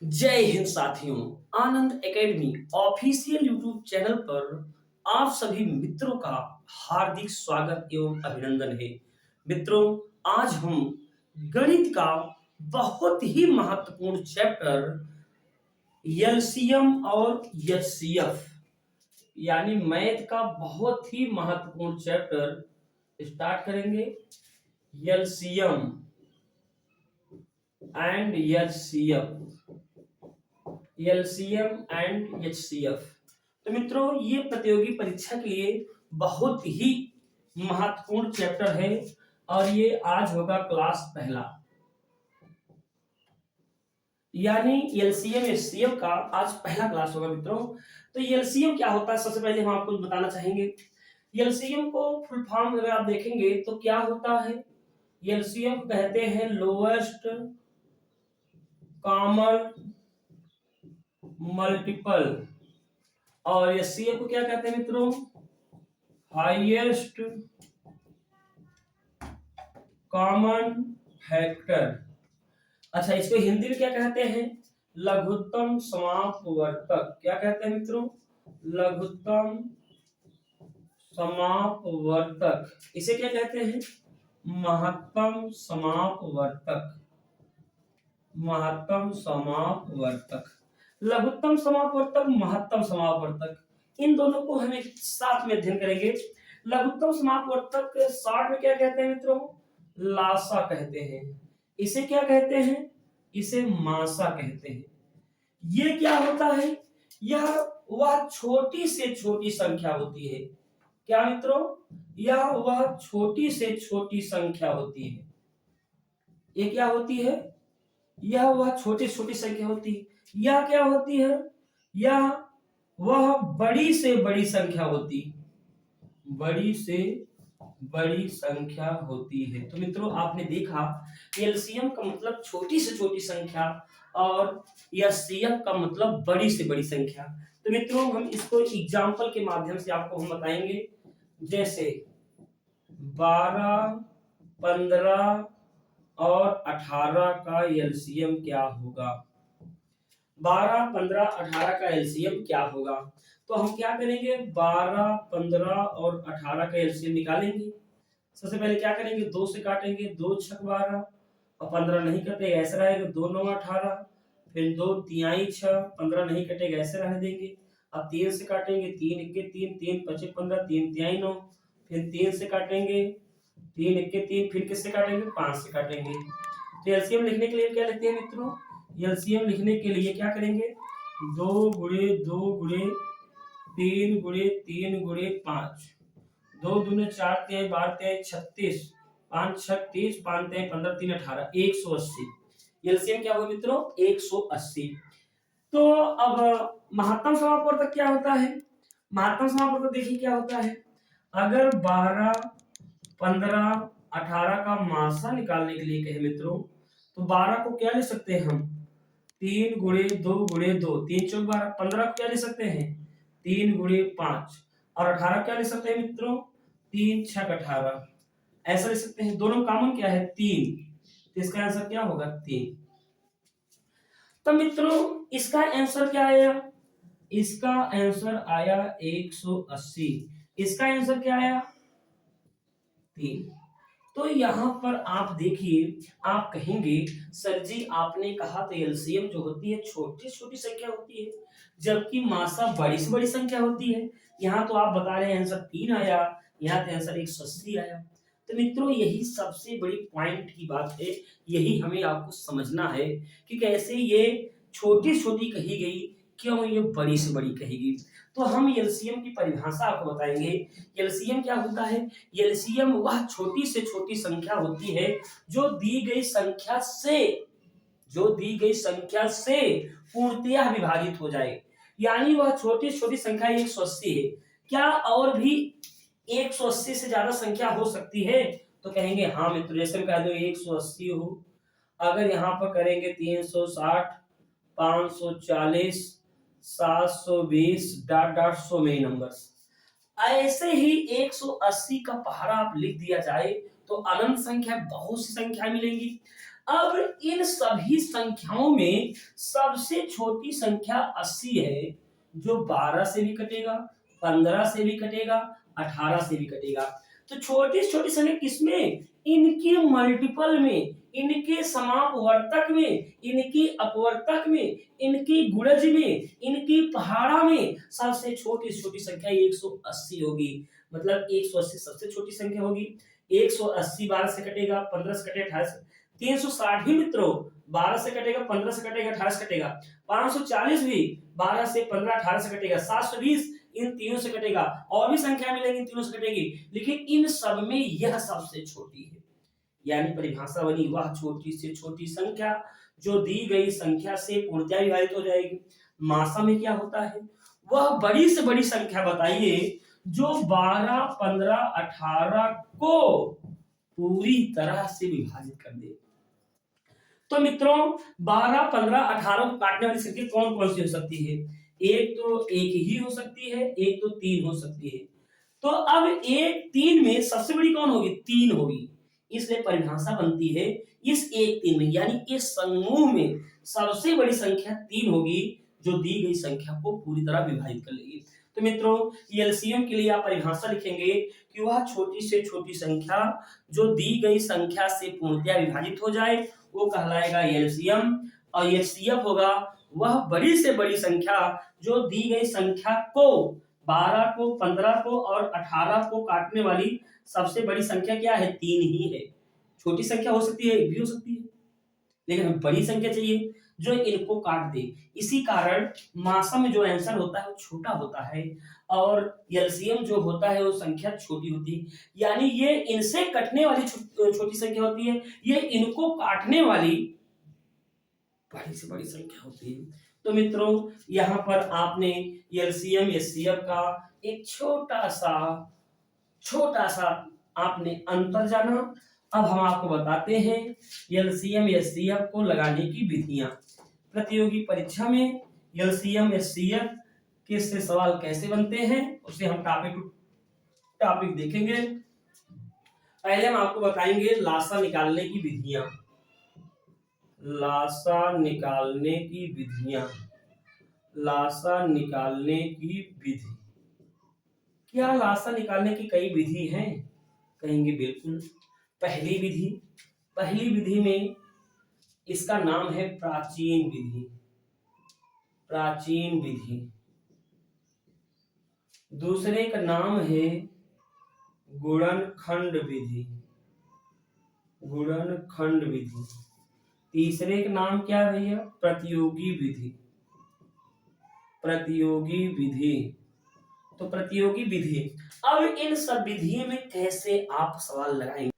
जय हिंद साथियों। आनंद academy official YouTube channel पर आप सभी मित्रों का हार्दिक स्वागत एवं अभिनंदन है। मित्रों, आज हम गणित का बहुत ही महत्वपूर्ण चैप्टर एलसीएम और एचसीएफ यानी मैथ का बहुत ही महत्वपूर्ण चैप्टर स्टार्ट करेंगे। LCM and HCF, LCM and HCF. तो मित्रों, ये प्रतियोगी परीक्षा के लिए बहुत ही महत्वपूर्ण चैप्टर है और ये आज होगा क्लास पहला, यानी एलसीएम एचसीएफ का आज पहला क्लास होगा मित्रों। तो एलसीएम क्या होता है, सबसे पहले हम आपको बताना चाहेंगे। एलसीएम को फुल फॉर्म अगर आप देखेंगे तो क्या होता है, एलसीएम कहते हैं लोएस्ट कॉमन मल्टीपल, और एचसीएफ को क्या कहते हैं मित्रों, हाईएस्ट कॉमन फैक्टर। अच्छा, इसको हिंदी में क्या कहते हैं, लघुत्तम समापवर्तक। क्या कहते हैं मित्रों, लघुत्तम समापवर्तक। इसे क्या कहते हैं, महत्तम समापवर्तक। महत्तम समापवर्तक, लघुत्तम समापवर्तक, महत्तम समापवर्तक, इन दोनों को हम एक साथ में अध्ययन करेंगे। लघुत्तम समापवर्तक शॉर्ट में क्या कहते हैं मित्रों, लासा कहते हैं। इसे क्या कहते हैं, इसे मासा कहते हैं। ये क्या होता है, यह वह छोटी से छोटी संख्या होती है। क्या मित्रों, यह वह छोटी से छोटी संख्या होती है। ये क्या होती है, यह वह छोटी छोटी संख्या होती है। यह क्या होती है, यह वह बड़ी से बड़ी संख्या होती, बड़ी से बड़ी संख्या होती है। तो मित्रों, आपने देखा एलसीएम का मतलब छोटी से छोटी संख्या और एचसीएफ का मतलब बड़ी से बड़ी संख्या। तो मित्रों, हम इसको एग्जांपल के माध्यम से आपको हम बताएंगे। जैसे 12, 15 और 18 का एलसीएम क्या होगा। 12, 15, 18 का एलसीएम क्या होगा, तो हम क्या करेंगे, 12, 15 और 18 का एलसीएम निकालेंगे। सबसे पहले क्या करेंगे, 2 से काटेंगे, 2 छक 12 और 15 नहीं कटेगा, ऐसा रहेगा, 2 9 18, फिर 2 तिहाई 6, 15 नहीं कटेगा, ऐसे रहने देंगे। अब 3 से काटेंगे, 3 इक्के 3, 3 पचे 15, 3 तिहाई 9, फिर 3 से काटेंगे, 3 इक्के 3, फिर किससे काटेंगे, 5 से काटेंगे। तो एलसीएम लिखने के लिए क्या लिखते हैं मित्रों, एलसीएम लिखने के लिए क्या करेंगे, 2 गुणे 2 गुणे 3 गुणे 3 गुणे 5, 2 दूने 4 तिहाई 12 तिहाई 36, 5 छक 30, 5 तिहाई 15, 3 18, 180। एलसीएम क्या होगा मित्रों, 180। तो अब महत्तम समापवर्तक क्या होता है, महत्तम समापवर्तक देखिए क्या होता है। अगर 12, 15, 18 का मासा निकालने के लिए कहे मित्रों, तो 12 को क्या ले सकते हैं हम, 3 गुणे 2 गुणे 2, 3 चौक 12। 15 को क्या ले सकते हैं, 3 गुणे 5, और 18 क्या ले सकते हैं मित्रों, 3 छक 18, ऐसा ले सकते हैं। दोनों कॉमन क्या है, 3, तो इसका आंसर क्या होगा, 3। तो मित्रों, इसका आंसर क्या आया, इसका आंसर आया 180। इसका आंसर क्या आया, 3। तो यहाँ पर आप देखिए, आप कहेंगे सर जी आपने कहा तो एलसीएम जो होती है छोटी छोटी संख्या होती है, जबकि मासा बड़ी से बड़ी संख्या होती है। यहाँ तो आप बता रहे हैं आंसर 3 आया, यहाँ तो आंसर 180 आया। तो मित्रों, यही सबसे बड़ी पॉइंट की बात है, यही हमें आपको समझना है कि कैसे ये छोटी छोटी कही गई, क्यों ये बड़ी से बड़ी कहेगी। तो हम एलसीएम की परिभाषा आपको बताएंगे। एलसीएम क्या होता है, एलसीएम वह छोटी से छोटी संख्या होती है जो दी गई संख्या से, जो दी गई संख्या से पूर्णतया विभाजित हो जाए। यानी वह छोटी छोटी संख्या 180 है, क्या और भी 180 से ज्यादा संख्या हो सकती है, तो कहेंगे हाँ मित्र, जैसे कह दो 180 हो, अगर यहाँ पर करेंगे 360, 540, 720 dot dot so many numbers, ऐसे ही 180 का पहाड़ा आप लिख दिया जाए तो अनंत संख्या, बहुत सी संख्या मिलेंगी। अब इन सभी संख्याओं में सबसे छोटी संख्या 80 है, जो 12 से भी कटेगा, 15 से भी कटेगा, 18 से भी कटेगा। तो छोटी से छोटी संख्या किसमें? इनके मल्टीपल में, इनके समापवर्तक में, इनकी अपवर्तक में, इनकी गुणज में, इनकी पहाड़ा में सबसे छोटी से छोटी संख्या 180 होगी। मतलब 180 सबसे छोटी संख्या होगी। 180 12 से कटेगा, 15 से कटेगा, 18 से, 360 भी मित्रों 12 से कटेगा, 15 से कटेगा, 18 से कटेगा, 540 भी 12 से 15 18 से कटेगा, 720 इन तीनों से कटेगा, और भी संख्या मिलेगी इन तीनों से कटेगी, लेकिन इन सब में यह सबसे छोटी है। यानी परिभाषा बनी वह छोटी से छोटी संख्या जो दी गई संख्या से पूर्णतः विभाजित हो जाएगी। मासा में क्या होता है? वह बड़ी से बड़ी संख्या बताइए जो 12 15 18 को पूरी तरह से विभाजित कर दे। तो मित्रों 12 15 18 को काटने वाली संख्या कौन कौन सी हो सकती है? एक तो एक ही हो सकती है, एक तो तीन हो सकती है। तो अब एक तीन में सबसे बड़ी कौन होगी? तीन होगी। इसलिए परिभाषा बनती है इस एक तीन में, यानी इस समूह में सबसे बड़ी संख्या तीन होगी जो दी गई संख्या को पूरी तरह विभाजित कर लेगी। तो मित्रों एलसीएम के लिए आप परिभाषा लिखेंगे कि वह छोटी से छोटी संख्या जो दी गई संख्या से पूर्णतः विभाजित हो जाए वो कहलाएगा एलसीएम, और एचसीएफ होगा वह बड़ी से बड़ी संख्या जो दी गई संख्या को 12 को 15 को और 18 को काटने वाली सबसे बड़ी संख्या क्या है? तीन ही है। छोटी संख्या हो सकती है, एक भी हो सकती है, लेकिन हमें बड़ी संख्या चाहिए जो इनको काट दे। इसी कारण मासा में जो आंसर होता है वो छोटा होता है और एलसीएम जो होता है वो संख्या छोटी होती है। यानी ये इनसे कटने वाली छोटी संख्या होती है, ये इनको काटने वाली बड़ी से बड़ी संख्या होती है। तो मित्रों यहाँ पर आपने एलसीएम एचसीएफ का एक छोटा सा आपने अंतर जाना। अब हम आपको बताते हैं एलसीएम एचसीएफ को लगाने की विधियां। प्रतियोगी परीक्षा में एलसीएम एचसीएफ के से सवाल कैसे बनते हैं उसे हम टॉपिक देखेंगे। पहले हम आपको बताएंगे लासा निकालने की विधियां। लासा निकालने की विधियां। लासा निकालने की विधि। क्या लासा निकालने की कई विधि हैं? कहेंगे बिल्कुल। पहली विधि में इसका नाम है प्राचीन विधि। प्राचीन विधि। दूसरे का नाम है गुणनखंड विधि। गुणनखंड विधि। तीसरे का नाम क्या है भैया? प्रतियोगी विधि। प्रतियोगी विधि। तो प्रतियोगी विधि। अब इन सब विधियों में कैसे आप सवाल लगाएंगे?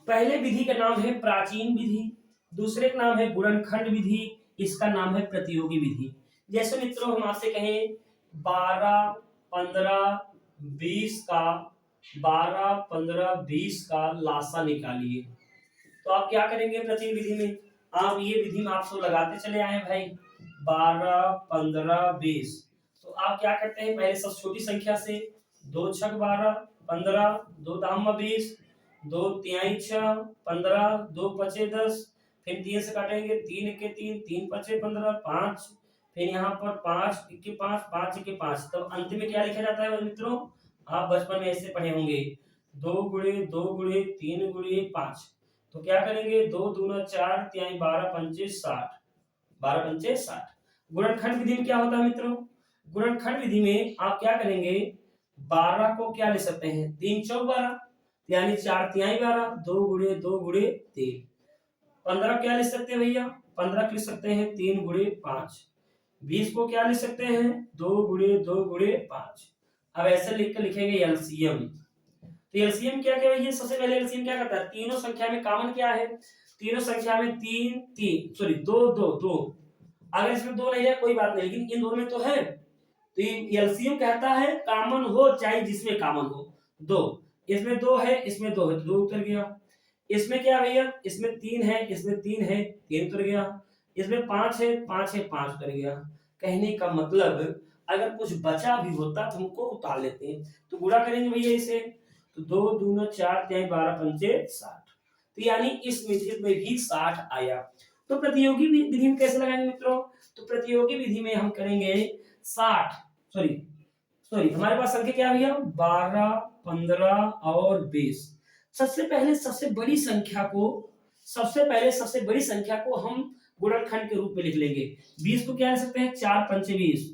पहले विधि का नाम है प्राचीन विधि, दूसरे का नाम है गुणनखंड विधि, इसका नाम है प्रतियोगी विधि। जैसे मित्रों हम आपसे कहें 12 15 20 का 12 15 20 का लासा निकालिए, तो आप क्या करेंगे? प्रतियोगी विधि में आप ये विधि में आप सब लगाते चले आए भाई 12 15 20। तो आप क्या करते हैं? पहले सब छोटी संख्या से 2 छक 12 15, 2 दाम 20, 2 तिहाई 6 15, 2 पचे 10, फिर 3 से काटेंगे 3 के 3, 3 पचे 15, 5, फिर यहाँ पर 5 के 5, 5 के 5। तो अंत में क्या लिखा जाता है मित्रों? आप बचपन में ऐसे पढ़े होंगे 2 गुणे 2 गुणे 3 गुणे 5। तो क्या करेंगे? 2 दूना 4 तिहाई 12 पंचे 60, 12 पंचे 60। गुणनखंड विधि में क्या होता है मित्रों? गुणनखंड विधि में आप क्या करेंगे? 12 को क्या ले सकते हैं? 3 चौक 12 यानी 4 तिहाई 12, 2 गुणे 2 गुणे 3। 15 क्या ले सकते हैं भैया? 15 लिख सकते हैं 3 गुणे 5। 20 को क्या ले सकते हैं? 2 गुणे 2 गुणे 5। अब ऐसे लिख कर लिखेंगे एलसीएम। तो एलसीएम क्या क्या भैया? सबसे पहले एलसीएम क्या करता है? तीनों संख्या में कॉमन क्या है? तीनों संख्या में 3 3 सॉरी 2 2 2। अगर इसमें 2 नहीं है कोई बात नहीं, लेकिन इन दोनों में तो है। तो एलसीएम कहता है कॉमन हो चाहे जिसमें कॉमन हो 2। इसमें 2 है, इसमें 2 है तो 2 उतर गया। इसमें क्या भैया? इसमें 3 है, इसमें 3 है, 3 उतर गया। इसमें 5 है, 5 है, 5 उतर गया। कहने का मतलब अगर कुछ बचा भी होता तो हमको उतार लेते हैं। तो गुणा करेंगे भैया इसे, तो 2 दूना 4 तिहाई 12 पंचे 60। तो यानी इस मेथड में भी 60 आया। तो प्रतियोगी विधि में कैसे लगाएंगे मित्रों? तो प्रतियोगी विधि में हम करेंगे 60, सॉरी सॉरी हमारे पास संख्या क्या भैया 12, 15 और 20। सबसे पहले सबसे बड़ी संख्या को हम गुणनखंड के रूप में लिख लेंगे। 20 को क्या लिख सकते हैं 4 पंचे 20,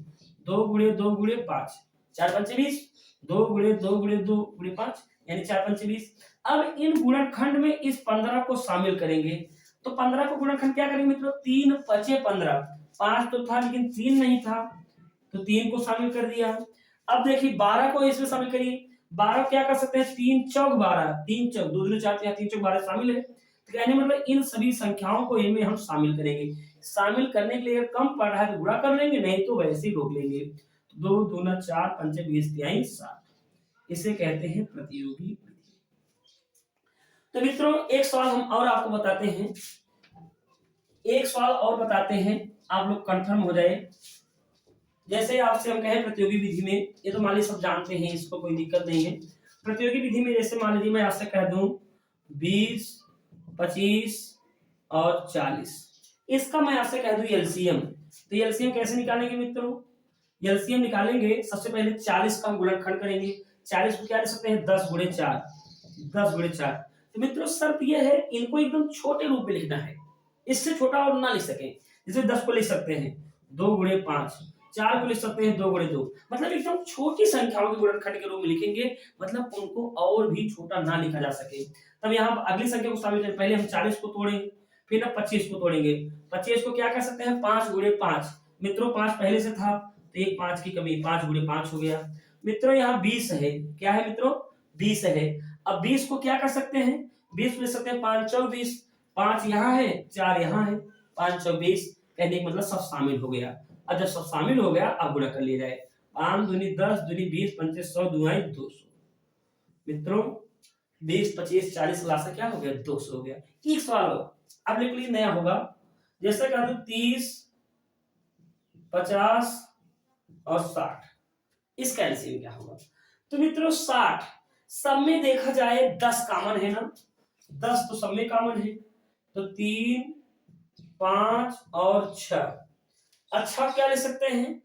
2 गुणे 2 गुणे 5, 4 पंचे 20, 2 गुणे 2 गुणे 2 गुणे 5 यानी 4 पंचे 20। अब इन गुणनखंड में इस 15 को शामिल करेंगे। तो 15 को गुणनखंड क्या करेंगे मित्रों 3 पचे 15, 5 तो था लेकिन 3 नहीं था, तो 3 को शामिल कर दिया। अब देखिए 12 को इसमें शामिल करिए। 12 क्या कर सकते हैं 3 चौक 12, 3 चौक 2 दूनी 4, 3 चौक 12 शामिल है। तो कहने मतलब इन सभी संख्याओं को इनमें हम शामिल करेंगे। शामिल करने के लिए कम पड़ रहा है तो गुणा कर लेंगे, नहीं तो वैसे ही रोक लेंगे। 2 दूना 4 पंचे 20 तिहाई 60, इसे कहते हैं प्रतियोगी विधि। तो मित्रों एक सवाल हम और आपको बताते हैं, आप लोग कंफर्म हो जाए। जैसे आपसे हम कहें प्रतियोगी विधि में, ये तो मान लीजिए सब जानते हैं, इसको कोई दिक्कत नहीं है। प्रतियोगी विधि में जैसे मान लीजिए मैं आपसे कह दूं 20, 25 और 40, इसका मैं आपसे कह दूं एलसीएम। तो एलसीएम कैसे निकालेंगे मित्रों? एलसीएम निकालेंगे सबसे पहले 40 का हम गुणनखंड करेंगे। 40 को क्या लिख सकते हैं 10 गुणे 4, 10 गुणे 4। तो मित्रों शर्त यह है इनको एकदम छोटे रूप में लिखना है, इससे छोटा और ना लिख सके। जैसे 10 को लिख सकते हैं 2 गुणे 5, 4 को लिख सकते हैं 2 गुणे 2, मतलब एकदम छोटी संख्याओं के गुणनखंड के रूप में लिखेंगे, मतलब उनको और भी छोटा ना लिखा जा सके। तब यहाँ अगली संख्या को शामिल करें। पहले हम 40 को तोड़ें, फिर अब 25 को तोड़ेंगे। 25 को क्या कर सकते हैं 5 गुणे 5, मित्रों 5 पहले से था तो एक 5 की कमी, 5 गुणे 5 हो गया। मित्रों यहाँ 20 है, क्या है मित्रों 20 है। अब 20 को क्या कर सकते हैं 20 को लिख सकते हैं 5 चौक 20, 5 यहाँ है 4 यहाँ है, 5 चौक 20, कहने का मतलब सब शामिल हो गया। अब जब सब शामिल हो गया अब गुणा कर लिया जाए। 5 दूनी 10, दूनी 20, पंचे 100, दुआई 200। मित्रों 20, 25, 40 लासा क्या हो गया 200 हो गया। एक सवाल हो अब लिख लीजिए नया होगा, जैसे कह दो 30, 50 और 60, इसका एलसीएम क्या होगा? तो मित्रों 60 सब में देखा जाए 10 कॉमन है ना, 10 तो सब में कॉमन है, तो 3, 5 और 6। अच्छा क्या ले सकते हैं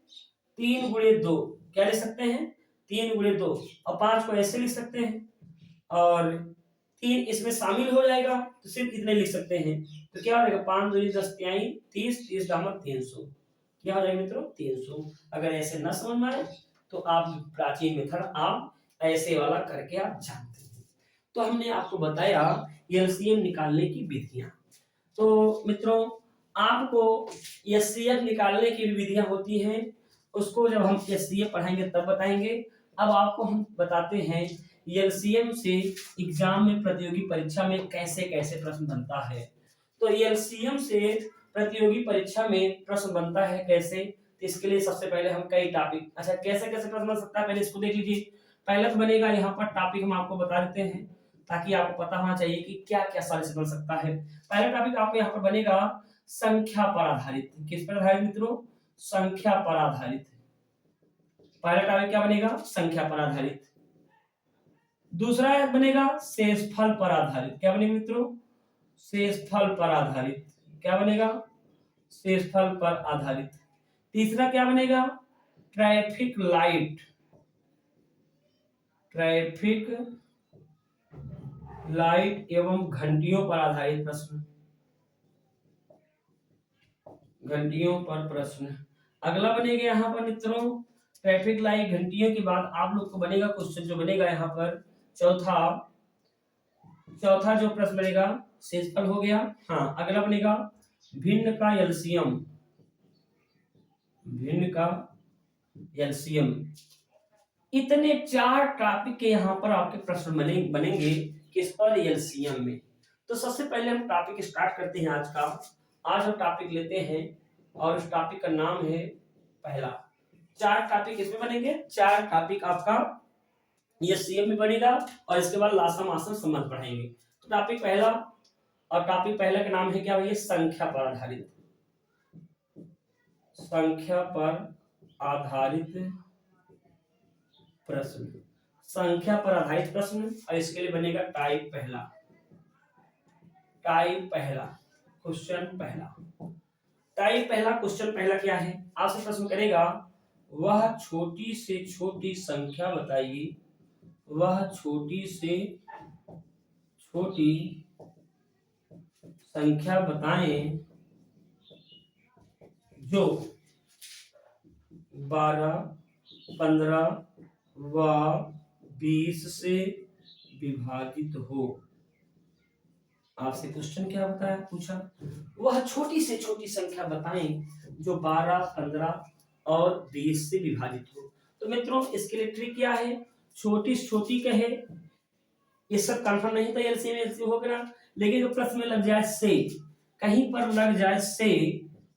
3 गुणे 2, क्या ले सकते हैं 3 गुणे 2, और 5 को ऐसे लिख सकते हैं, और 3 इसमें शामिल हो जाएगा तो सिर्फ इतने लिख सकते हैं। तो क्या हो जाएगा 5 दूनी 10 तिहाई 30, 30 दामन 300, क्या हो जाएगा मित्रों 300। अगर ऐसे न समझ में आए तो आप प्राचीन मेथड आप ऐसे वाला करके आप जानते हैं। तो हमने आपको बताया एलसीएम निकालने की विधियां। तो मित्रों आपको एचसीएफ निकालने की भी विधियां होती हैं, उसको जब हम एचसीएफ पढ़ाएंगे तब बताएंगे। अब आपको हम बताते हैं एलसीएम से एग्जाम में प्रतियोगी परीक्षा में कैसे कैसे प्रश्न बनता है। तो एलसीएम से प्रतियोगी परीक्षा में प्रश्न बनता है कैसे, तो इसके लिए सबसे पहले हम कई टॉपिक, अच्छा कैसे कैसे प्रश्न बन सकता है पहले इसको देख लीजिए। पहला तो बनेगा यहाँ पर टॉपिक हम आपको बता देते हैं ताकि आपको पता होना चाहिए कि क्या क्या सवाल से बन सकता है। पहला टॉपिक आपको यहाँ पर बनेगा संख्या पर आधारित। किस पर आधारित मित्रों? संख्या पर आधारित। पहला टॉपिक क्या बनेगा? संख्या पर आधारित। दूसरा बनेगा शेषफल पर आधारित। क्या बनेगा मित्रों? शेषफल पर आधारित। क्या बनेगा? शेषफल पर आधारित। तीसरा क्या बनेगा? ट्रैफिक लाइट, ट्रैफिक लाइट एवं घंटियों पर आधारित प्रश्न, घंटियों पर प्रश्न। अगला बनेगा यहाँ पर मित्रों ट्रैफिक लाइट घंटियों के बाद आप लोग को बनेगा क्वेश्चन जो बनेगा यहाँ पर चौथा जो प्रश्न बनेगा शेषफल हो गया। हाँ अगला बनेगा भिन्न का एलसीएम, भिन्न का एलसीएम। इतने 4 टॉपिक के यहाँ पर आपके प्रश्न बनेंगे किस पर? एलसीएम में। तो सबसे पहले हम टॉपिक स्टार्ट करते हैं आज का। आज हम टॉपिक लेते हैं और इस टॉपिक का नाम है पहला। 4 टॉपिक इसमें बनेंगे, 4 टॉपिक आपका एलसीएम में बनेगा और इसके बाद लासम आसम संबंध पढ़ेंगे। तो टॉपिक पहला, और टॉपिक पहला का नाम है क्या भैया? संख्या पर आधारित, संख्या पर आधारित प्रश्न, संख्या पर आधारित प्रश्न। और इसके लिए बनेगा टाइप पहला, टाइप पहला क्वेश्चन पहला। टाइप पहला क्वेश्चन पहला क्या है, आपसे प्रश्न करेगा वह छोटी से छोटी संख्या बताइए, वह छोटी से छोटी संख्या बताएं जो 12, 15 व 20 से विभाजित हो। आपसे क्वेश्चन क्या बताया, पूछा वह छोटी से छोटी संख्या बताएं जो 12, 15 और 20 से विभाजित हो। तो मित्रों इसके लिए ट्रिक क्या है, छोटी से छोटी कहे, ये सब कंफर्म नहीं था एलसीएम एलसीएम हो गया, लेकिन जो प्रश्न में लग जाए से, कहीं पर लग जाए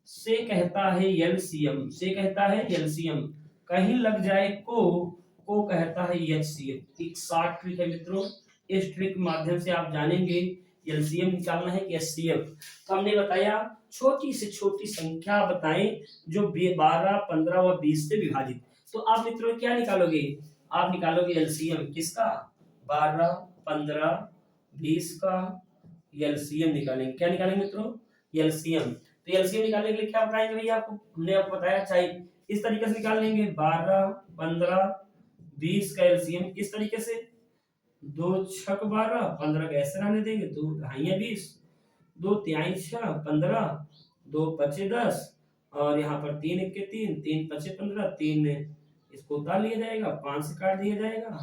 से कहता है एलसीएम, से कहता है एलसीएम, कहीं लग जाए को कहता है एचसीएफ। एक शॉर्ट ट्रिक है मित्रों, इस ट्रिक के माध्यम से आप जानेंगे एलसीएम निकालना है कि एचसीएफ। तो हमने बताया छोटी से छोटी संख्या बताएं जो 12, 15 व 20 से विभाजित। तो आप मित्रों क्या निकालोगे, आप निकालोगे एलसीएम किसका, 12, 15, 20 का एलसीएम निकालेंगे। क्या निकालेंगे मित्रों, एलसीएम। तो एलसीएम निकालने के लिए क्या बताएंगे भैया आपको, हमने आपको बताया चाहिए इस तरीके से निकाल लेंगे 12, 15, 20 का एलसीएम किस तरीके से, 2 छक 12, 15 का ऐसे रहने देंगे, 2 ढाइयां 20, 2 तिहाई 6, 15, 2 पचे 10 और यहाँ पर 3 1 के 3, 3 पचे 15, 3 इसको उतार लिया जाएगा, 5 से काट दिया जाएगा।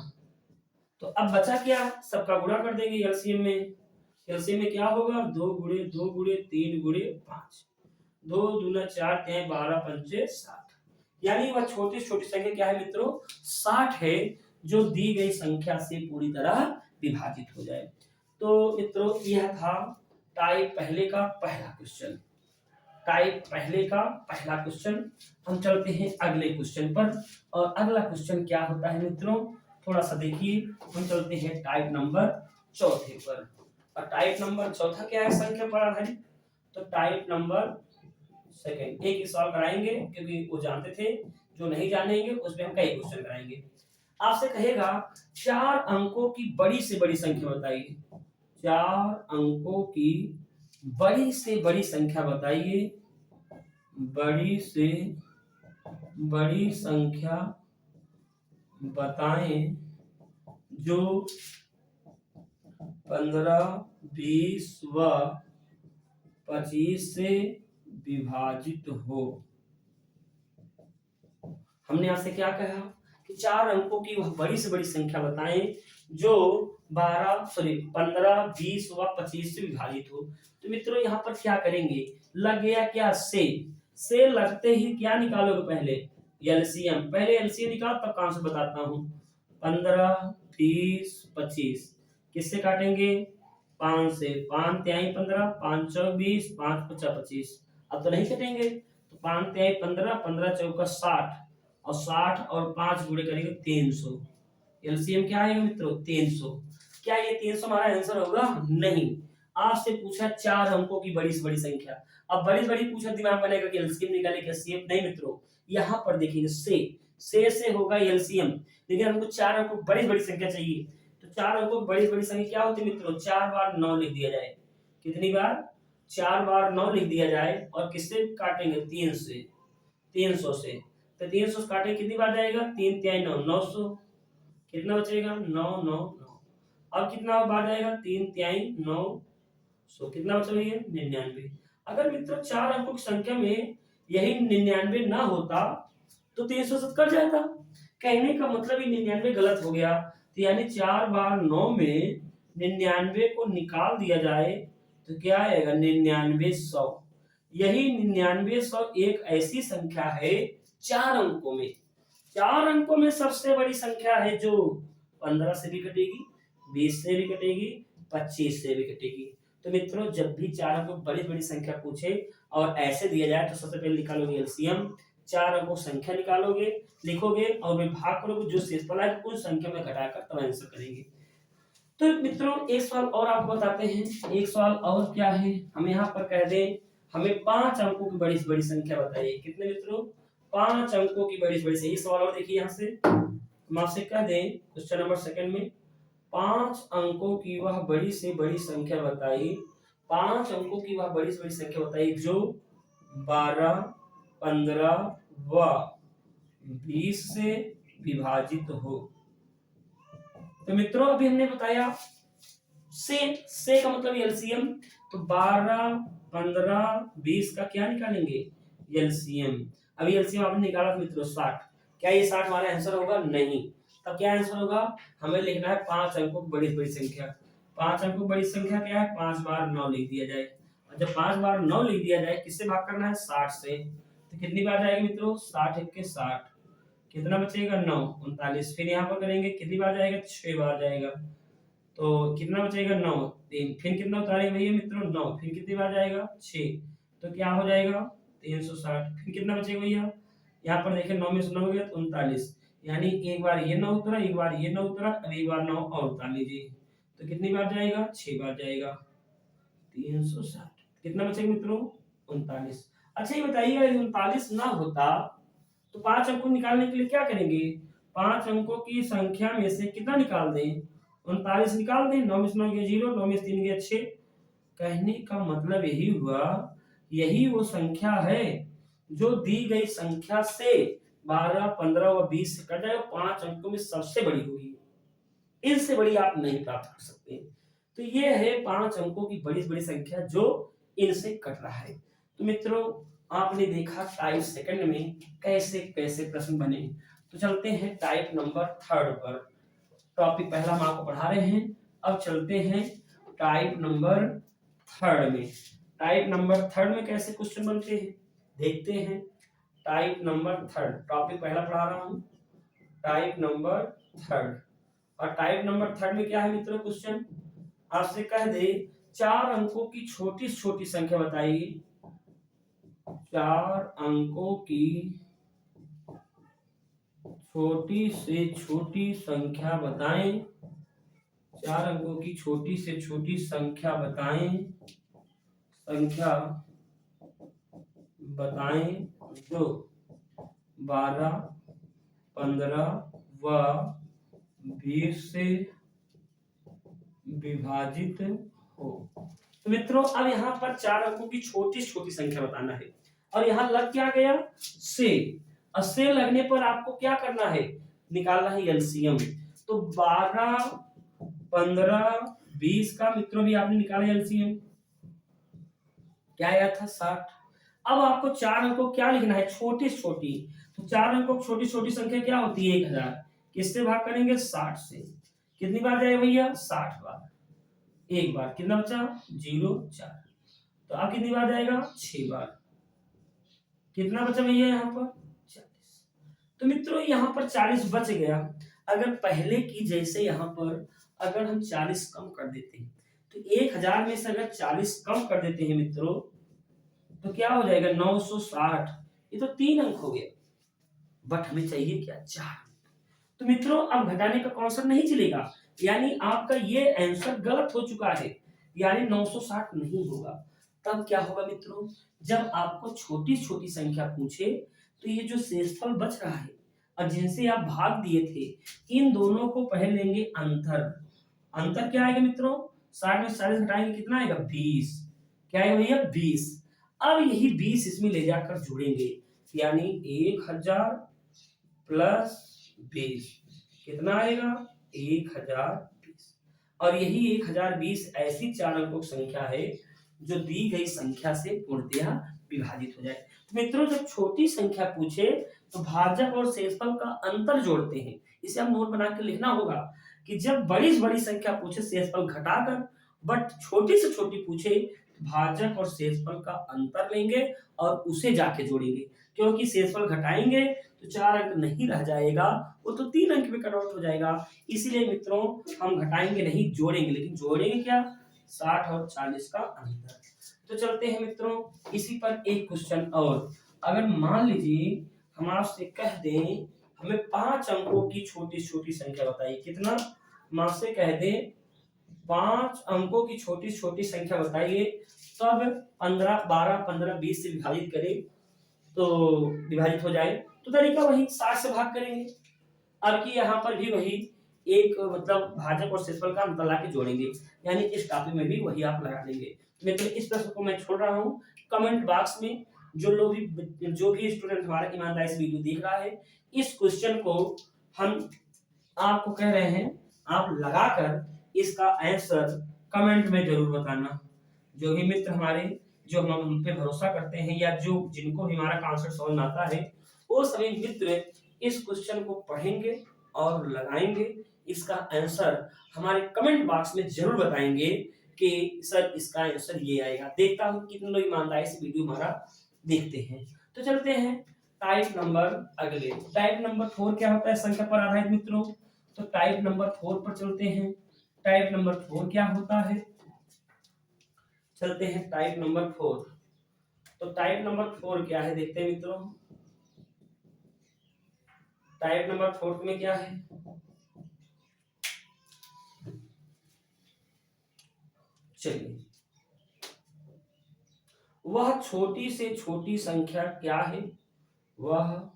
तो अब बचा क्या, सबका गुणा कर देंगे एलसीएम में। एलसीएम में क्या होगा, 2 गुणे 2 गुणे 3 गुणे 5, 2 दूना 4 तिहाई 12 पंचे 60। यानी वह छोटी छोटी संख्या क्या है मित्रों, 60 है, जो दी गई संख्या से पूरी तरह विभाजित हो जाए। तो मित्रों यह था टाइप पहले का पहला क्वेश्चन, टाइप पहले का पहला क्वेश्चन। हम चलते हैं अगले क्वेश्चन पर, और अगला क्वेश्चन क्या होता है मित्रों, थोड़ा सा देखिए। हम चलते हैं टाइप नंबर चौथे पर, और टाइप नंबर चौथा क्या है, संख्या पर आधारित। तो टाइप नंबर सेकंड एक ही सवाल कराएंगे क्योंकि वो जानते थे, जो नहीं जानेंगे उसमें हम कई क्वेश्चन कराएंगे। आपसे कहेगा 4 अंकों की बड़ी से बड़ी संख्या बताइए, 4 अंकों की बड़ी से बड़ी संख्या बताइए, बड़ी से बड़ी संख्या बताएं जो 15, 20 व 25 से विभाजित हो। हमने आपसे क्या कहा कि 4 अंकों की वह बड़ी से बड़ी संख्या बताएं जो 15, 20 व 25 से विभाजित हो। तो मित्रों यहाँ पर क्या करेंगे, लग गया क्या से लगते ही क्या निकालोगे, पहले एलसीएम, पहले एलसीएम निकाल तब काम से बताता हूँ। 15, 20, 25 किससे काटेंगे, 5 से, 5 तिहाई 15, 5 चौक 20, 5 पचा 25। अब तो नहीं कटेंगे, तो 5 तिहाई 15, 15 चौका 60 और 60 और 5 गुणे करेंगे 300। एलसीएम क्या आएगा मित्रों, 300। क्या ये 300 हमारा आंसर होगा, नहीं। आपसे पूछा 4 अंकों की बड़ी से बड़ी संख्या, अब बड़ी बड़ी पूछा दिमाग बनेगा कि एलसीएम निकाले कि एचसीएफ, नहीं मित्रों। यहाँ पर देखिए से होगा एलसीएम, लेकिन हमको 4 अंकों की बड़ी बड़ी संख्या चाहिए। तो 4 अंकों की बड़ी बड़ी संख्या क्या होती है मित्रों, 4 बार 9 लिख दिया जाए। कितनी बार, 4 बार 9 लिख दिया जाए, और किससे काटेंगे, 3 से, 300 से। तो 300 से काटे कितनी बार जाएगा, 3 तिहाई 9, 900। कितना बचेगा, 9 9 9। अब कितना बार जाएगा, 3 तिहाई 900, कितना बचा भैया, 99। अगर मित्रों 4 अंकों की संख्या में यही 99 ना होता तो 300 से कट जाता। कहने का मतलब ही 99 गलत हो गया, तो यानी 4 बार 9 में 99 को निकाल दिया जाए तो क्या आएगा, 9900। यही 9900 एक ऐसी संख्या है 4 अंकों में, 4 अंकों में सबसे बड़ी संख्या है जो 15 से भी कटेगी, 20 से भी कटेगी, 25 से भी कटेगी। तो मित्रों जब भी 4 अंकों बड़ी बड़ी संख्या पूछे और ऐसे दिया जाए तो सबसे पहले निकालोगे एलसीएम, 4 अंकों संख्या निकालोगे, लिखोगे और विभाग करोगे, जो शेषफल है उस संख्या में घटाकर तब आंसर करेंगे। तो मित्रों एक सवाल और आपको बताते हैं, एक सवाल और क्या है, हम यहाँ पर कह दें हमें 5 अंकों की बड़ी से बड़ी संख्या बताइए। कितने मित्रों, 5 अंकों की बड़ी से बड़ी संख्या। सवाल और देखिए यहाँ से हम आपसे कह दें क्वेश्चन नंबर सेकंड में, 5 अंकों की वह बड़ी से बड़ी संख्या बताइए, 5 अंकों की वह बड़ी से बड़ी संख्या बताइए जो 12, 15 व 20 से विभाजित हो। तो मित्रों अभी हमने बताया से का मतलब एलसीएम, तो 12, 15, 20 का क्या निकालेंगे? एलसीएम। अभी एलसीएम आपने निकाला था मित्रों 60, क्या ये 60 हमारा आंसर होगा? नहीं। तब क्या आंसर होगा? हमें लिखना है 5 अंकों की बड़ी बड़ी संख्या। 5 अंकों की बड़ी संख्या क्या है? 5 बार 9 लिख दिया जाए, और जब 5 बार 9 लिख दिया जाए किससे भाग करना है? 60 से। तो कितनी बार जाएगी मित्रों? 60 एक के 60, कितना बचेगा? 9, 39। फिर यहाँ पर करेंगे कितनी बार जाएगा? 6 बार जाएगा, तो कितना बचेगा? 9, 3। फिर कितना उतारेंगे भैया मित्रों? 9। फिर कितनी बार जाएगा? 6, तो क्या हो जाएगा? 360। फिर कितना बचेगा भैया? यहाँ पर देखिए 9 में से 9 गया तो 39, यानी एक बार ये 9 उतरा, एक बार ये 9 उतरा, अब एक बार 9 और उतार लीजिए, तो कितनी बार जाएगा? 6 बार जाएगा। 360 कितना बचेगा मित्रों? 39। अच्छा ये बताइएगा 39 ना होता तो 5 अंकों निकालने के लिए क्या करेंगे? 5 अंकों की संख्या में से कितना निकाल दें? 39 निकाल दें। 9 में से 9 गया 0, 9 में से 3 गया 6। कहने का मतलब यही हुआ, यही वो संख्या है जो दी गई संख्या से 12, 15 व 20 से कट जाएगा, 5 अंकों में सबसे बड़ी होगी, इनसे बड़ी आप नहीं प्राप्त कर सकते। तो ये है 5 अंकों की बड़ी बड़ी संख्या जो इनसे कट रहा है। तो मित्रों आपने देखा टाइप सेकंड में कैसे कैसे प्रश्न बने। तो चलते हैं टाइप नंबर थर्ड पर। टॉपिक पहला हम आपको पढ़ा रहे हैं, अब चलते हैं टाइप नंबर थर्ड में। टाइप नंबर थर्ड में कैसे क्वेश्चन बनते हैं देखते हैं। टाइप नंबर थर्ड, टॉपिक पहला पढ़ा रहा हूं, टाइप नंबर थर्ड। और टाइप नंबर थर्ड में क्या है मित्रों? क्वेश्चन आपसे कह दे 4 अंकों की छोटी से छोटी संख्या बताइए। 4 अंकों की छोटी से छोटी संख्या बताएं। 4 अंकों की छोटी से छोटी संख्या बताएं, संख्या बताएं जो 12, 15 व 20 से विभाजित हो। तो मित्रों अब यहाँ पर 4 अंकों की छोटी छोटी संख्या बताना है, और यहाँ लग क्या गया? से। और से लगने पर आपको क्या करना है? निकालना है एलसीएम। तो 12, 15, 20 का मित्रों भी आपने निकाला एलसीएम, क्या आया था? 60। अब आपको 4 अंकों क्या लिखना है? छोटी छोटी। तो 4 अंकों की छोटी छोटी संख्या क्या होती है? 1000। किससे भाग करेंगे? 60 से। कितनी बार जाएगा भैया? 60 बार। एक बार कितना बचा? 0, 4। तो अब कितनी बार जाएगा? 6 बार। कितना बचा भैया यहाँ पर? 40। तो मित्रों यहाँ पर 40 बच गया। अगर पहले की जैसे यहाँ पर अगर हम 40 कम कर देते हैं, तो 1000 में से अगर 40 कम कर देते हैं मित्रों, तो क्या हो जाएगा? 960। ये तो 3 अंक हो गया, बट हमें चाहिए क्या? 4। तो मित्रों अब घटाने का कॉन्सेप्ट नहीं चलेगा, यानी आपका ये आंसर गलत हो चुका है, यानी 960 नहीं होगा। तब क्या होगा मित्रों? जब आपको छोटी छोटी संख्या पूछे तो ये जो शेषफल बच रहा है और जिनसे आप भाग दिए थे, इन दोनों को पहले लेंगे अंतर। अंतर क्या आएगा मित्रों? 60 में 40 घटाएंगे कितना आएगा? 20। क्या आएगा भैया? 20। अब यही 20 इसमें ले जाकर जोड़ेंगे, यानी 1000 प्लस 20 कितना आएगा? 1020। और यही 1020 ऐसी 4 अंकों की संख्या है जो दी गई संख्या से पूर्णतः विभाजित हो जाए। तो मित्रों जब छोटी संख्या पूछे तो भाजक और शेषफल का अंतर जोड़ते हैं। इसे हम नोट बना के लिखना होगा कि जब बड़ी से बड़ी संख्या पूछे शेषफल घटाकर, बट छोटी से छोटी पूछे भाजक और शेषफल का अंतर लेंगे और उसे जाके जोड़ेंगे, क्योंकि शेषफल घटाएंगे तो 4 अंक नहीं रह जाएगा, वो तो 3 अंक में कट आउट हो जाएगा। इसीलिए मित्रों हम घटाएंगे नहीं, जोड़ेंगे। लेकिन जोड़ेंगे क्या? 60 और 40 का अंतर। तो चलते हैं मित्रों इसी पर एक क्वेश्चन और। अगर मान लीजिए हम आपसे कह दें हमें 5 अंकों की छोटी छोटी संख्या बताइए। कितना? हम आपसे कह दें 5 अंकों की छोटी छोटी संख्या बताइए, तब 15, 12, 15, 20 से विभाजित करें तो विभाजित हो जाए। तो तरीका वही 60 से भाग करेंगे। अब की यहाँ पर भी वही एक मतलब भाजक और शेषफल का अंतर ला के जोड़ेंगे, यानी इस टॉपिक में भी वही आप लगा देंगे। मित्रों इस प्रश्न को मैं छोड़ रहा हूँ कमेंट बॉक्स में। जो भी स्टूडेंट हमारा ईमानदारी से वीडियो देख रहा है, इस क्वेश्चन को हम आपको कह रहे हैं, आप लगाकर इसका आंसर कमेंट में जरूर बताना। जो भी मित्र हमारे जो हम पे भरोसा करते हैं या जो जिनको भी हमारा कॉन्सेप्ट समझ में आता है, वो सभी मित्र इस क्वेश्चन को पढ़ेंगे और लगाएंगे। इसका आंसर हमारे कमेंट बॉक्स में जरूर बताएंगे कि सर इसका आंसर ये आएगा। देखता हूँ कितने लोग ईमानदारी से वीडियो हमारा देखते हैं। तो चलते हैं टाइप नंबर अगले। टाइप नंबर 4 क्या होता है संख्या पर आधारित मित्रों। तो टाइप नंबर 4 पर चलते हैं। टाइप नंबर 4 क्या होता है, चलते हैं टाइप नंबर 4। तो टाइप नंबर 4 क्या है देखते हैं मित्रों। टाइप नंबर 4 में क्या है, चलिए, वह छोटी से छोटी संख्या क्या है, वह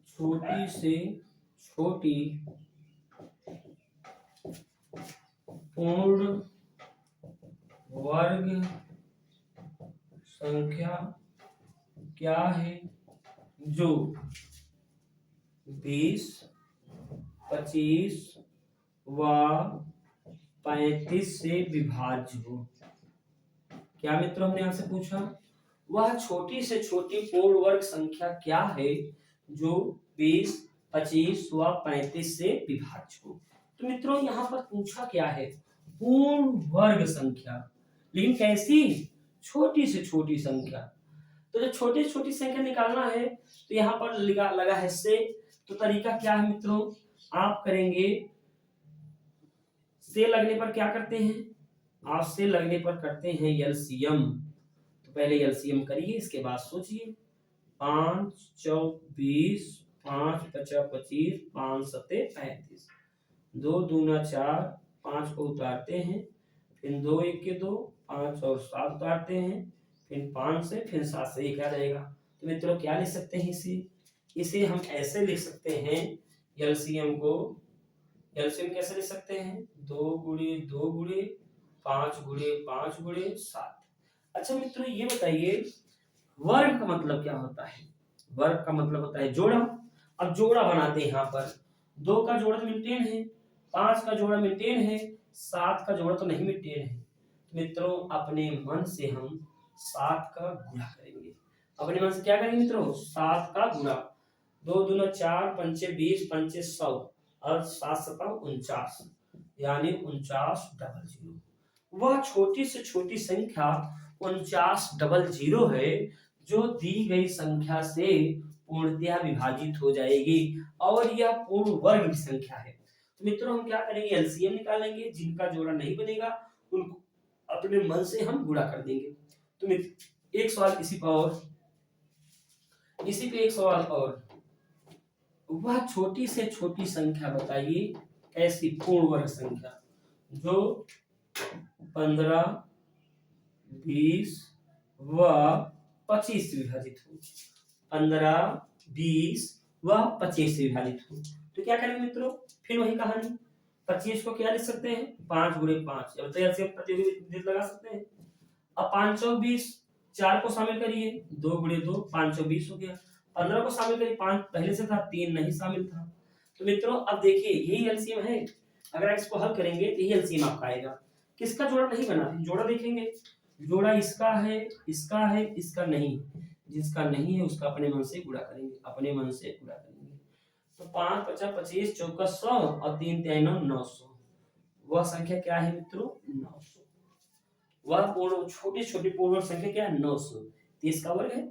छोटी से छोटी पूर्ण वर्ग संख्या क्या है जो 20, 25 व 35 से विभाज्य हो। क्या मित्रों हमने आपसे पूछा, वह छोटी से छोटी पूर्ण वर्ग संख्या क्या है जो 20, 25 व 35 से विभाज्य हो। तो मित्रों यहाँ पर पूछा क्या है, पूर्ण वर्ग संख्या, लेकिन कैसी, छोटी से छोटी संख्या। तो जो छोटी से छोटी संख्या निकालना है तो यहाँ पर लगा है से। तो तरीका क्या है मित्रों, आप करेंगे से लगने पर क्या करते हैं, आप से लगने पर करते हैं एलसीएम। तो पहले एलसीएम करिए, इसके बाद सोचिए। 5 चौक 20, 5 पचा 25, 5 सते 35, 2 दूना 4, 5 को उतारते हैं, फिर 2 1 के 2, 5 और 7 उतारते हैं, फिर 5 से फिर 7 से 1 आ जाएगा। तो मित्रों क्या लिख सकते हैं इसे हम ऐसे लिख सकते हैं एलसीएम को। एलसीएम कैसे लिख सकते हैं, 2 गुणे 2 गुणे 5 गुणे 5 गुणे 7। अच्छा मित्रों ये बताइए वर्ग का मतलब क्या होता है। वर्ग का मतलब होता है जोड़ा। अब जोड़ा बनाते हैं, यहाँ पर 2 का जोड़ा मेंटेन है, 5 का जोड़ा मेंटेन है, 7 का जोड़ा तो नहीं मेंटेन है। मित्रों अपने मन से हम 7 का गुणा करेंगे। अपने मन से क्या करेंगे मित्रों, 7 का गुणा। 2 दूना 4, 5 20, 5 100 और 7 सता 49, यानी 4900। वह छोटी से छोटी संख्या 4900 है जो दी गई संख्या से पूर्णतया विभाजित हो जाएगी और यह पूर्ण वर्ग की संख्या है। तो मित्रों हम क्या करेंगे, एलसीएम निकालेंगे, जिनका जोड़ा नहीं बनेगा उनको अपने मन से हम गुणा कर देंगे। तो मित्र एक सवाल इसी पे एक सवाल और, वह छोटी से छोटी संख्या बताइए ऐसी पूर्ण वर्ग संख्या जो 15, 20 व 25 से विभाजित हो। 15, 20 व 25 से विभाजित हो। तो क्या करेंगे मित्रों, फिर वही कहानी, 25 को क्या लिख सकते हैं, 5 गुणे 5, प्रतियोगिता लगा सकते हैं। अब 5 और 20, 4 को शामिल करिए, 2 गुणे 2, 5 और 20 हो गया। 15 को शामिल करिए, 5 पहले से था, 3 नहीं शामिल था। तो मित्रों अब देखिए यही एलसीएम है, अगर आप इसको हल करेंगे तो यही एलसीएम आपका आएगा। किसका जोड़ा नहीं बना, जोड़ा देखेंगे, जोड़ा इसका है, इसका है, इसका नहीं, जिसका नहीं है उसका अपने मन से गुणा करेंगे, अपने मन से गुणा करेंगे। तो 5 50 25 चौका 100 और 3 3 9 900, वह संख्या क्या है मित्रों, 900। वह पूर्ण छोटी छोटी पूर्ण संख्या क्या है, 900, 30 का वर्ग है,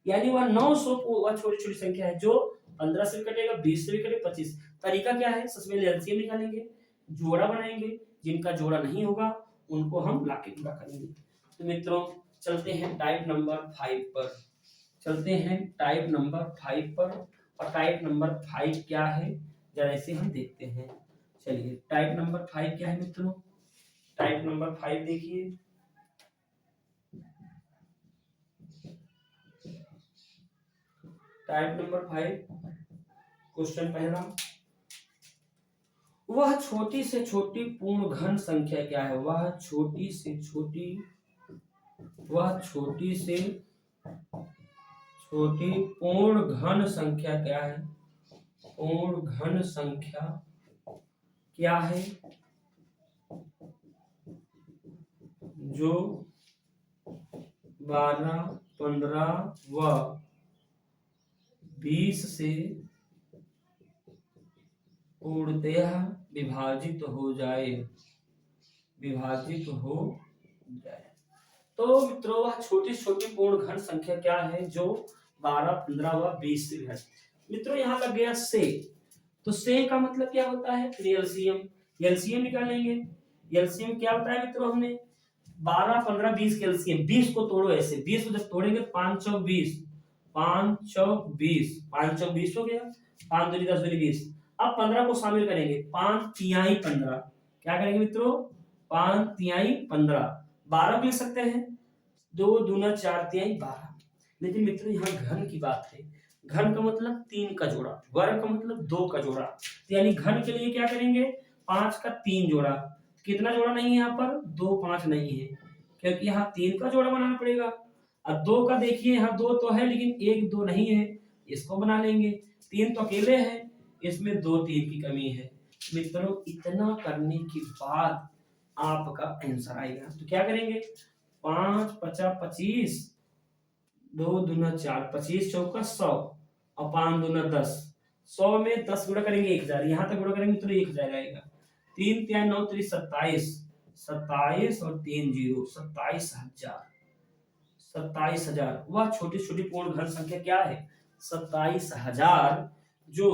यानी वह 900 वह छोटी छोटी संख्या है जो 15 से भी कटेगा, 20 से भी कटेगा, 25। तरीका क्या है, सबसे पहले एलसीएम निकालेंगे, जोड़ा बनाएंगे, जिनका जोड़ा नहीं होगा उनको हम लाके गुणा करेंगे। तो मित्रों चलते हैं टाइप नंबर 5 पर, चलते हैं टाइप नंबर 5 पर। और टाइप नंबर 5 क्या है जरा इसे हम देखते हैं। चलिए टाइप नंबर 5 क्या है मित्रों, टाइप नंबर 5 देखिए, टाइप नंबर 5 क्वेश्चन पहला, वह छोटी से छोटी पूर्ण घन संख्या क्या है? वह छोटी से छोटी पूर्ण घन संख्या क्या है? पूर्ण घन संख्या क्या है जो 12, 15 व 20 से पूर्णतः विभाजित हो जाए। तो मित्रों वह छोटी छोटी पूर्ण घन संख्या क्या है जो 12, 15 व 20 से है। मित्रों यहाँ लग गया से, तो से का मतलब क्या होता है? फिर एलसीएम निकालेंगे। एलसीएम क्या बताया मित्रों हमने? 12, 15, 20 के एलसीएम। 20 को तोड़ो ऐसे, 20 को जब तोड़ेंगे 5 चौक 20, 5 चौक 20 हो गया, 5 दूनी 10 दूनी 20। अब 15 को शामिल करेंगे, 5 तिहाई 15। क्या करेंगे मित्रों? 5 तिहाई 15। 12 भी लिख सकते हैं, 2 दूना 4 तिहाई 12। लेकिन मित्रों यहाँ घन की बात है। घन का मतलब 3 का जोड़ा, वर्ग का मतलब 2 का जोड़ा। तो यानी घन के लिए क्या करेंगे? 5 का 3 जोड़ा। कितना जोड़ा नहीं है यहाँ पर? 2, 5 नहीं है, क्योंकि यहाँ 3 का जोड़ा बनाना पड़ेगा। अब 2 का देखिए, यहाँ 2 तो है लेकिन 1, 2 नहीं है, इसको बना लेंगे। 3 तो अकेले है, इसमें 2, 3 की कमी है। मित्रों इतना करने के बाद आपका आंसर आएगा। तो क्या करेंगे? 5 पचा 25, 2 दूना 4, 25 चौका 100 और 5 दूना 10। 100 में 10 गुणा करेंगे 1000, यहाँ तक गुणा करेंगे तो 1000 आएगा। 3 3 9 3 27, 27 और 3 0, 27,000। 27,000 वह छोटी छोटी पूर्ण घन संख्या क्या है? 27,000 जो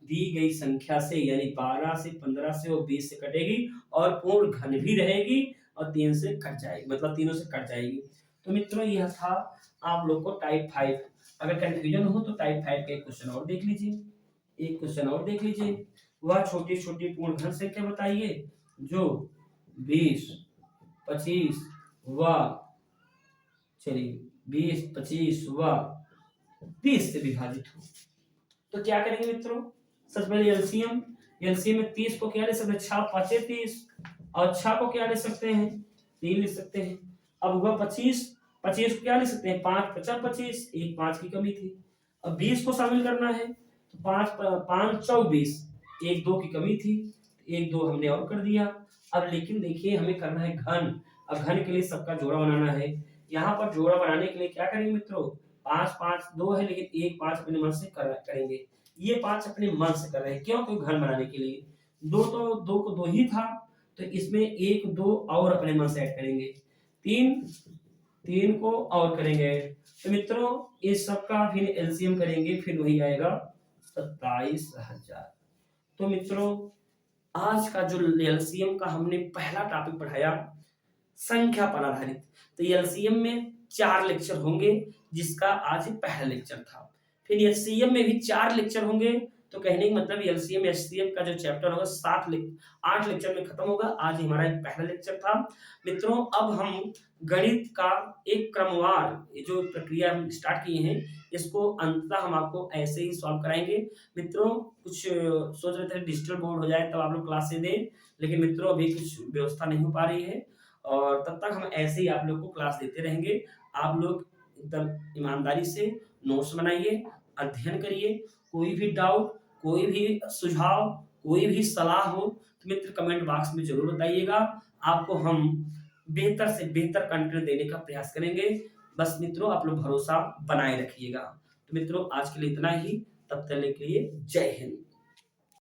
दी गई संख्या से यानी 12 से, 15 से और 20 से कटेगी और पूर्ण घन भी रहेगी और 3 से कट जाएगी, मतलब तीनों से कट जाएगी। तो मित्रों यह था आप लोग को टाइप 5। अगर कंफ्यूजन हो तो टाइप 5 का एक क्वेश्चन और देख लीजिए। वह छोटी छोटी पूर्ण घन संख्या बताइए जो 20, 25 व 20 से विभाजित हो। तो क्या करेंगे मित्रों? सबसे पहले एलसीएम में 30 को क्या ले सकते हैं? 6 5 30 और 6 को क्या ले सकते हैं? 3 ले सकते हैं। अब हुआ 25 को क्या ले सकते हैं? 5 5 25, 1 5 की कमी थी। अब 20 को शामिल करना है तो 5 चौक 20, 1 2 की कमी थी, 1 2 हमने और कर दिया। अब लेकिन देखिए हमें करना है घन। अब घन के लिए सबका जोड़ा बनाना है। यहाँ पर जोड़ा बनाने के लिए क्या करेंगे मित्रों? 5 5 2 है लेकिन 1 5 अपने मन से करेंगे। ये 5 अपने मन से कर रहे हैं, क्यों? क्योंकि घन बनाने के लिए। 2 तो 2 को 2 ही था, तो इसमें 1 2 और अपने मन से ऐड करेंगे। 3 को और करेंगे। तो मित्रों इस सबका फिर एलसीएम करेंगे, फिर वही आएगा 27,000। तो मित्रों आज का जो एलसीएम का हमने पहला टॉपिक पढ़ाया संख्या पर आधारित, तो एलसीएम में 4 लेक्चर होंगे जिसका आज पहला लेक्चर था। फिर एचसीएम में भी 4 लेक्चर होंगे। तो कहने का मतलब एलसीएम एचसीएम का जो चैप्टर होगा 8 लेक्चर में खत्म होगा। आज हमारा एक पहला लेक्चर था। मित्रों अब हम गणित का एक क्रमवार जो प्रक्रिया हम स्टार्ट किए हैं इसको अंततः हम आपको ऐसे ही सॉल्व कराएंगे। मित्रों कुछ सोच रहे थे डिजिटल बोर्ड हो जाए तब आप लोग क्लासें दें, लेकिन मित्रों अभी कुछ व्यवस्था नहीं हो पा रही है और तब तक हम ऐसे ही आप लोग को क्लास देते रहेंगे। आप लोग एकदम ईमानदारी से नोट्स बनाइए, अध्ययन करिए। कोई भी डाउट, कोई भी सुझाव, कोई भी सलाह हो तो मित्र कमेंट बॉक्स में जरूर बताइएगा। आपको हम बेहतर से बेहतर कंटेंट देने का प्रयास करेंगे। बस मित्रों आप लोग भरोसा बनाए रखिएगा। तो मित्रों आज के लिए इतना ही, तब तक के लिए जय हिंद।